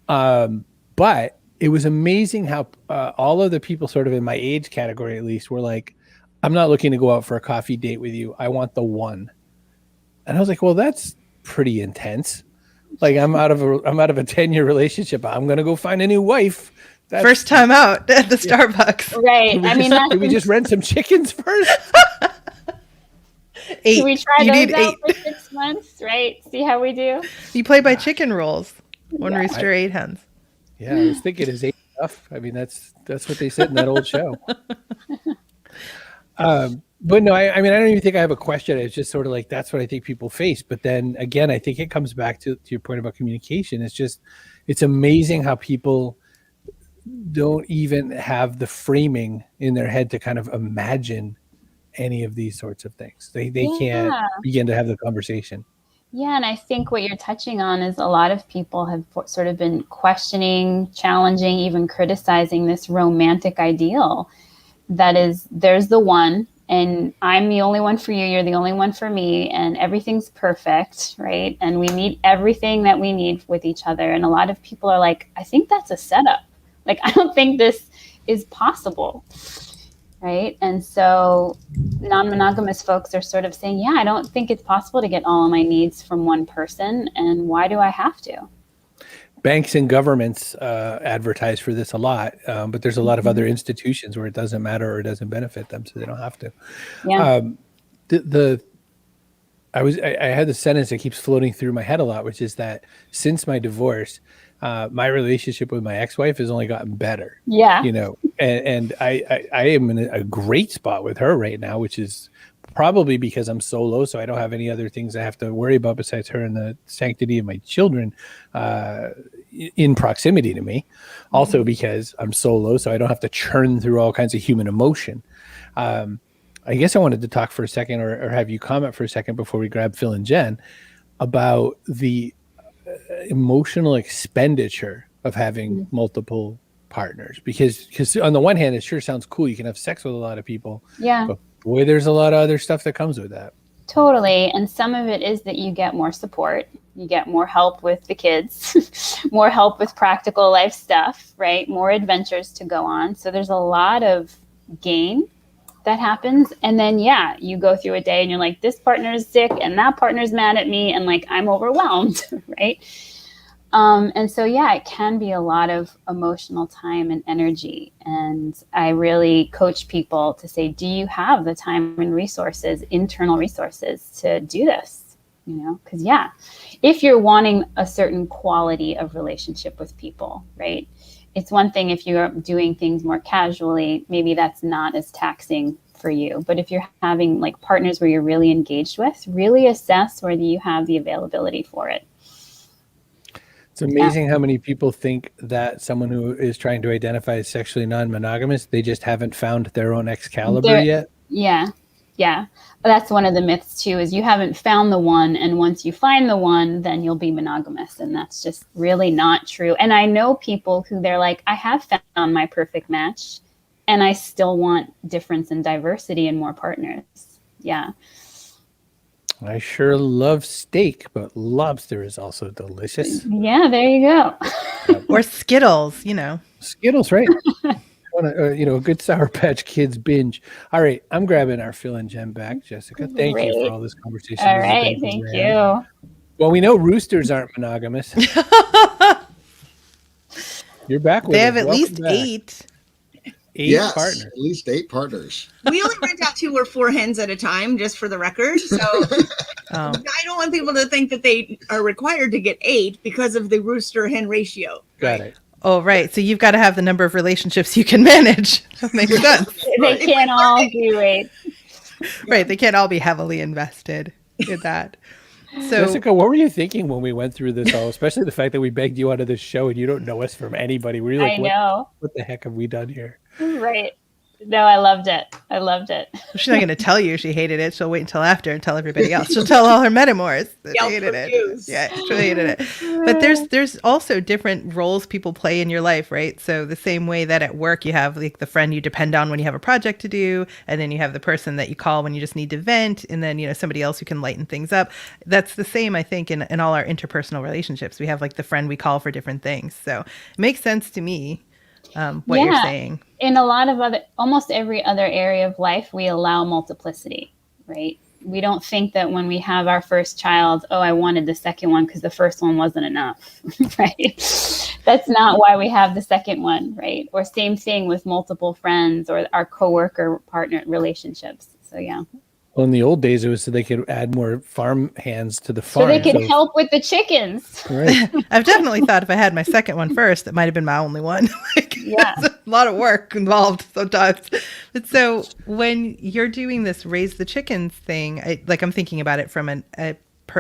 But it was amazing how all of the people sort of in my age category, at least, were like, I'm not looking to go out for a coffee date with you. I want the one. And I was like, well, that's pretty intense. Like I'm out of a 10-year relationship. I'm going to go find a new wife. First time out at the Starbucks. Right. Can we just rent some chickens first? 8. Can we try those out for 6 months, right? See how we do? You play by chicken rules. One rooster, 8 hens. Yeah, I was thinking, is 8 enough? I mean, that's what they said in that old show. But no, I mean, I don't even think I have a question. It's just sort of like, that's what I think people face. But then again, I think it comes back to your point about communication. It's amazing how people don't even have the framing in their head to kind of imagine any of these sorts of things. They can't begin to have the conversation. Yeah, and I think what you're touching on is a lot of people have sort of been questioning, challenging, even criticizing this romantic ideal that is, there's the one, and I'm the only one for you, you're the only one for me, and everything's perfect, right? And we need everything that we need with each other. And a lot of people are like, I think that's a setup. Like, I don't think this is possible. right? And so non-monogamous folks are sort of saying, yeah, I don't think it's possible to get all of my needs from one person, and why do I have to? Banks and governments advertise for this a lot, but there's a lot of other institutions where it doesn't matter or it doesn't benefit them, so they don't have to. Yeah. I had the sentence that keeps floating through my head a lot, which is that since my divorce, my relationship with my ex-wife has only gotten better. Yeah. You know, and I am in a great spot with her right now, which is probably because I'm solo, so I don't have any other things I have to worry about besides her and the sanctity of my children in proximity to me. Also because I'm solo, so I don't have to churn through all kinds of human emotion. I guess I wanted to talk for a second or have you comment for a second before we grab Phil and Jen about the emotional expenditure of having multiple partners, because on the one hand, it sure sounds cool. You can have sex with a lot of people. Yeah. But boy, there's a lot of other stuff that comes with that. Totally. And some of it is that you get more support, you get more help with the kids, more help with practical life stuff, right? More adventures to go on. So there's a lot of gain that happens. And then, yeah, you go through a day and you're like, this partner is sick and that partner's mad at me. And like, I'm overwhelmed, right? And so, yeah, it can be a lot of emotional time and energy. And I really coach people to say, do you have the time and resources, internal resources to do this? You know, because, yeah, if you're wanting a certain quality of relationship with people, right? It's one thing if you're doing things more casually, maybe that's not as taxing for you. But if you're having like partners where you're really engaged with, really assess whether you have the availability for it. It's amazing how many people think that someone who is trying to identify as sexually non-monogamous, they just haven't found their own Excalibur yet. Yeah. Yeah. That's one of the myths too, is you haven't found the one. And once you find the one, then you'll be monogamous. And that's just really not true. And I know people who they're like, I have found my perfect match and I still want difference and diversity and more partners. Yeah. I sure love steak, but lobster is also delicious. Yeah, there you go. Or Skittles, you know. Skittles, right? A good Sour Patch Kids binge. All right, I'm grabbing our Phil and Jen back. Jessica, thank you for all this conversation. All right, thank you. Well, we know roosters aren't monogamous. You're back with They us. have at Welcome least back. eight. Yes, partners. at least 8 partners. We only rent out 2 or 4 hens at a time, just for the record. So I don't want people to think that they are required to get 8 because of the rooster hen ratio. Got it. Oh, right. So you've got to have the number of relationships you can manage. That makes sense. They can't all be right. Right. They can't all be heavily invested in that. So, Jessica, what were you thinking when we went through this all, especially the fact that we begged you out of this show and you don't know us from anybody? Were you like, I know. What the heck have we done here? Right. No, I loved it. I loved it. she's not going to tell you she hated it. She'll wait until after and tell everybody else. She'll tell all her metamors that Yelp she hated reviews. it. Yeah, she hated it. But there's also different roles people play in your life, right? So the same way that at work you have like the friend you depend on when you have a project to do, and then you have the person that you call when you just need to vent, and then somebody else who can lighten things up. That's the same, I think, in all our interpersonal relationships. We have like the friend we call for different things. So it makes sense to me. What you're saying. In a lot of almost every other area of life, we allow multiplicity, right? We don't think that when we have our first child, oh, I wanted the second one because the first one wasn't enough, right? That's not why we have the second one, right? Or same thing with multiple friends or our coworker partner relationships. So, yeah. Well, in the old days, it was so they could add more farm hands to the farm. So they could help with the chickens. Right. I've definitely thought if I had my second one first, it might have been my only one. Yeah. There's a lot of work involved sometimes. But so when you're doing this raise the chickens thing, I'm thinking about it from a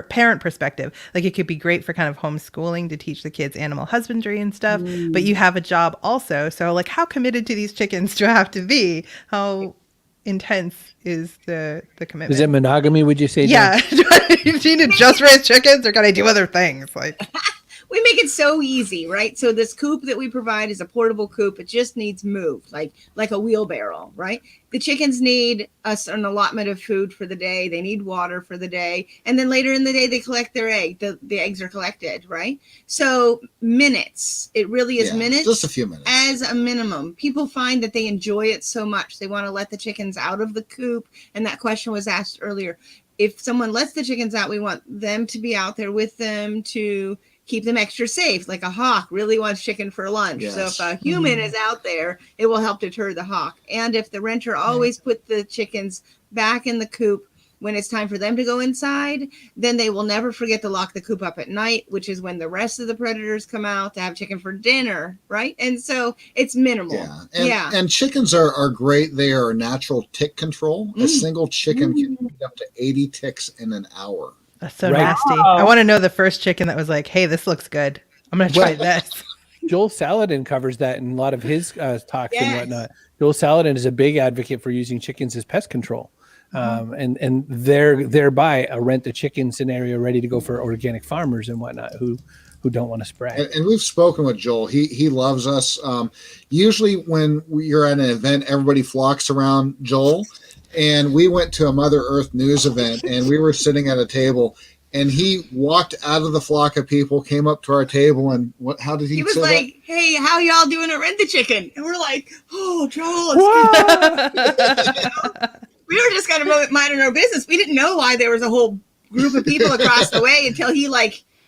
parent perspective. Like it could be great for kind of homeschooling to teach the kids animal husbandry and stuff, but you have a job also. So like how committed to these chickens do I have to be? How intense is the commitment? Is it monogamy, would you say? Yeah. Do you need to just raise chickens or can I do other things? Like, we make it so easy, right? So this coop that we provide is a portable coop. It just needs moved, like a wheelbarrow, right? The chickens need an allotment of food for the day. They need water for the day. And then later in the day, they collect their egg. The eggs are collected, right? So minutes. It really is minutes. Just a few minutes. As a minimum. People find that they enjoy it so much. They want to let the chickens out of the coop. And that question was asked earlier. If someone lets the chickens out, we want them to be out there with them to keep them extra safe. Like a hawk really wants chicken for lunch. Yes. So if a human is out there, it will help deter the hawk. And if the renter always put the chickens back in the coop when it's time for them to go inside, then they will never forget to lock the coop up at night, which is when the rest of the predators come out to have chicken for dinner, right? And so it's minimal. And chickens are great. They are natural tick control. A single chicken can eat up to 80 ticks in an hour. That's so nasty. I want to know the first chicken that was like, hey, this looks good. I'm going to try this. Joel Saladin covers that in a lot of his talks and whatnot. Joel Saladin is a big advocate for using chickens as pest control. And thereby a rent a chicken scenario ready to go for organic farmers and whatnot who don't want to spray. And we've spoken with Joel. He loves us. Usually when you're at an event, everybody flocks around Joel. And we went to a Mother Earth News event, and we were sitting at a table, and he walked out of the flock of people, came up to our table, and how did he say He was that? like, hey, how y'all doing to rent the chicken? And we're like, oh, Joel. We were just kind of minding our business. We didn't know why there was a whole group of people across the way until he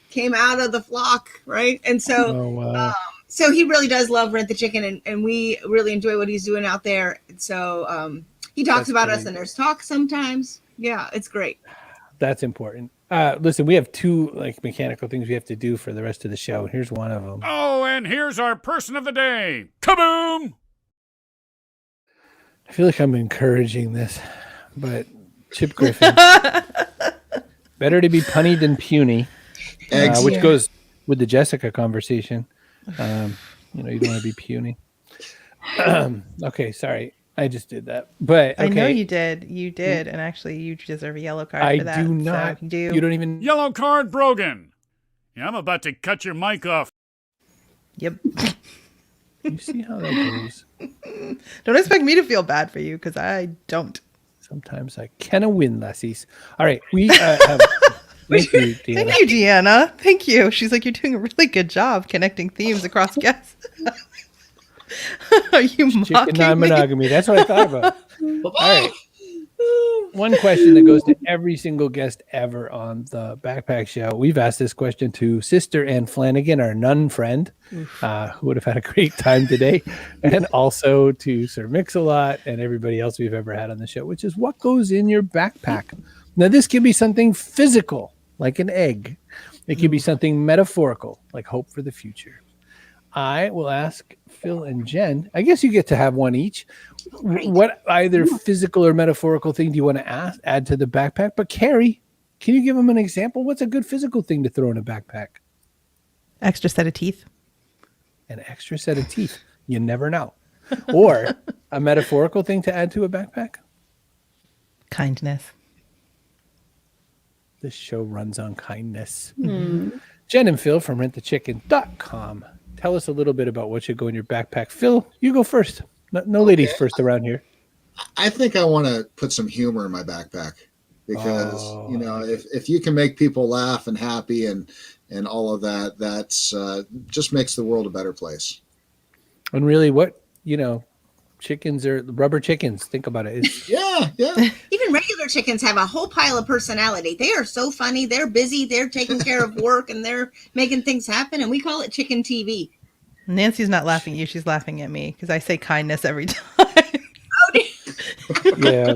came out of the flock, right? And so so he really does love Rent the Chicken, and we really enjoy what he's doing out there. And so he talks about us, and there's talk sometimes. Yeah, it's great. That's important. Listen, we have two mechanical things we have to do for the rest of the show. Here's one of them. Oh, and here's our person of the day. Kaboom! I feel like I'm encouraging this, but Chip Griffin, better to be punny than puny, which goes with the Jessica conversation. You don't want to be puny. Okay, sorry. I just did that. But okay. I know you did. You did. And actually, you deserve a yellow card for that. I do not. So you don't even. Yellow card, Brogan. Yeah, I'm about to cut your mic off. Yep. You see how that goes. Don't expect me to feel bad for you because I don't. Sometimes I can win, lassies. All right. We have. Thank you, Deanna. Thank you, Deanna. Thank you. She's like, you're doing a really good job connecting themes across guests. Are you mocking non-monogamy? That's what I thought about. All right. One question that goes to every single guest ever on the Backpack Show. We've asked this question to Sister Ann Flanagan, our nun friend, who would have had a great time today, and also to Sir Mix-a-Lot and everybody else we've ever had on the show, which is what goes in your backpack. Now, this can be something physical, like an egg. It can be something metaphorical, like hope for the future. I will ask Phil and Jen. I guess you get to have one each. What either physical or metaphorical thing do you want to add to the backpack? But Carrie, can you give them an example? What's a good physical thing to throw in a backpack? Extra set of teeth. An extra set of teeth. You never know. Or a metaphorical thing to add to a backpack? Kindness. This show runs on kindness. Jen and Phil from rentthechicken.com. Tell us a little bit about what should go in your backpack. Phil, you go first. No ladies first around here. I think I want to put some humor in my backpack because, if you can make people laugh and happy and all of that, that's just makes the world a better place. And really chickens are rubber chickens. Think about it. Yeah. Even regular chickens have a whole pile of personality. They are so funny. They're busy. They're taking care of work and they're making things happen. And we call it chicken TV. Nancy's not laughing at you. She's laughing at me because I say kindness every time. Yeah.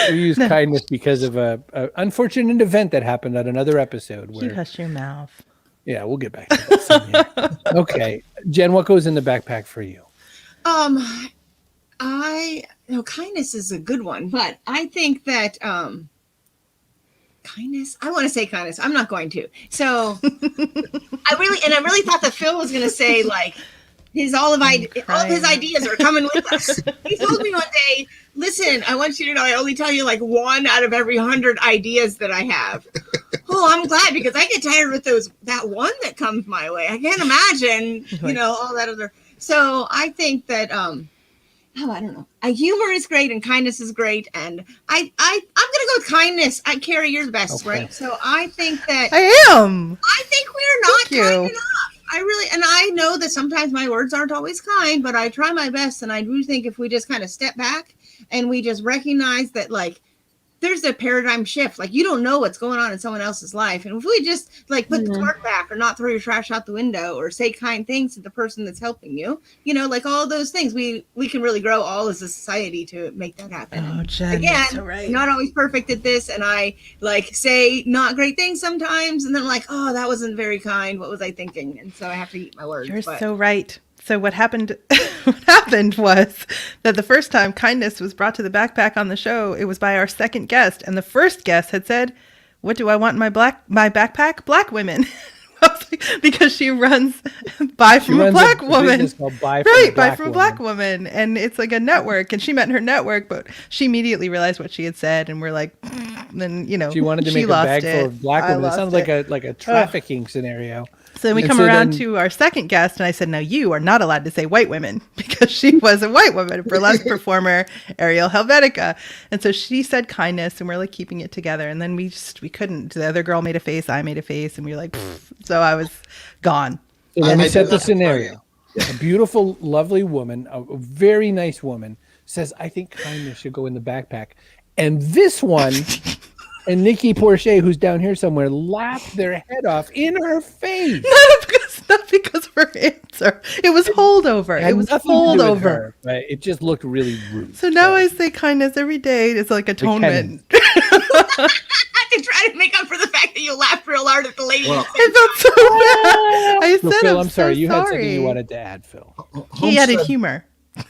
We use kindness because of a unfortunate event that happened at another episode. Where, you hush your mouth. Yeah, we'll get back to that soon. Okay. Jen, what goes in the backpack for you? Kindness is a good one, but I think that kindness. I want to say kindness. I'm not going to. So I really thought that Phil was going to say all of his ideas are coming with us. He told me one day, "Listen, I want you to know I only tell you 1 out of every 100 ideas that I have." Oh, I'm glad because I get tired with that one that comes my way. I can't imagine, all that other. So I think that I don't know. Humor is great and kindness is great, and I'm gonna go with kindness. Carrie, you're the best, Okay. right? So I think that I am. I think we're not Thank you. kind enough. And I know that sometimes my words aren't always kind, but I try my best, and I do think if we just kind of step back and we just recognize that, like, there's a paradigm shift. Like, you don't know what's going on in someone else's life. And if we just like put the cart back or not throw your trash out the window or say kind things to the person that's helping you, like all those things, we can really grow all as a society to make that happen. Oh, Jen, Again, you're so right. not always perfect at this. And I like say not great things sometimes. And then I'm like, oh, that wasn't very kind. What was I thinking? And so I have to eat my words. You're so right. So what happened was that the first time kindness was brought to the backpack on the show, it was by our second guest. And the first guest had said, what do I want in my backpack? Black women. Because she runs Buy from a Black Woman. Buy from a Black Woman. And it's like a network. And she met her network, but she immediately realized what she had said. And we're like, then, she wanted to make a bag full of Black women. It sounds like a trafficking scenario. So then we come around to our second guest, and I said, no, you are not allowed to say white women, because she was a white woman, a burlesque performer, Ariel Helvetica. And so she said kindness, and we're like keeping it together. And then we couldn't. The other girl made a face, I made a face, and we were like, pfft. So I was gone. So let me set the scenario. A beautiful, lovely woman, a very nice woman, says, I think kindness should go in the backpack. And this one... and Nikki Porche, who's down here somewhere, laughed their head off in her face. Not because of her answer. It was holdover. It was holdover. Right? It just looked really rude. So now I say kindness every day. It's like atonement. I to try to make up for the fact that you laughed real hard at the lady. Well, I felt so bad. I said, Phil, I'm sorry. You had sorry. something you wanted to add, Phil. He added humor.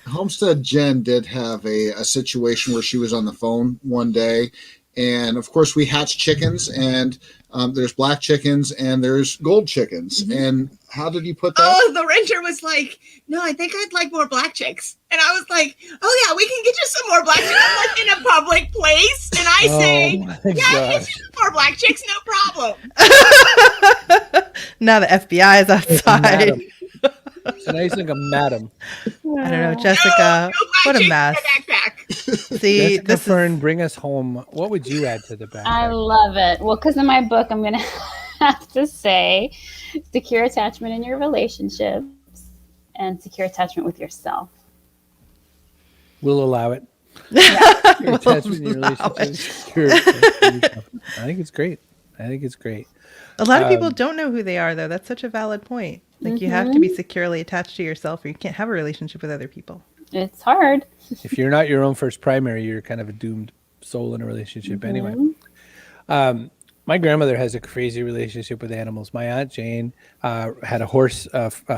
Homestead Jen did have a situation where she was on the phone one day. And of course, we hatch chickens, and there's black chickens and there's gold chickens. Mm-hmm. And how did you put that? Oh, the renter was like, no, I think I'd like more black chicks. And I was like, oh, yeah, we can get you some more black chicks. I'm like in a public place. And I say, yeah, get you some more black chicks, no problem. Now the FBI is outside. So now you think of madam. I don't know, Jessica. What a mess. See, Jessica Fern, bring us home. What would you add to the back? I love it. Well, because in my book, I'm going to have to say secure attachment in your relationships and secure attachment with yourself. We'll allow it. We'll attachment in your relationships. I think it's great. A lot of people don't know who they are, though. That's such a valid point. Like, you have to be securely attached to yourself, or you can't have a relationship with other people. It's hard. If you're not your own first primary, you're kind of a doomed soul in a relationship anyway. My grandmother has a crazy relationship with animals. My Aunt Jane had a horse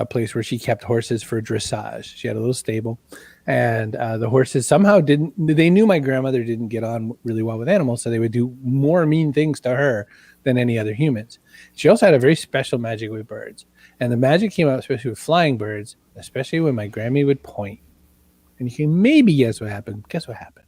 place where she kept horses for dressage. She had a little stable, and the horses somehow they knew my grandmother didn't get on really well with animals, so they would do more mean things to her than any other humans. She also had a very special magic with birds. And the magic came out especially with flying birds, especially when my Grammy would point. And you can maybe guess what happened. Guess what happened?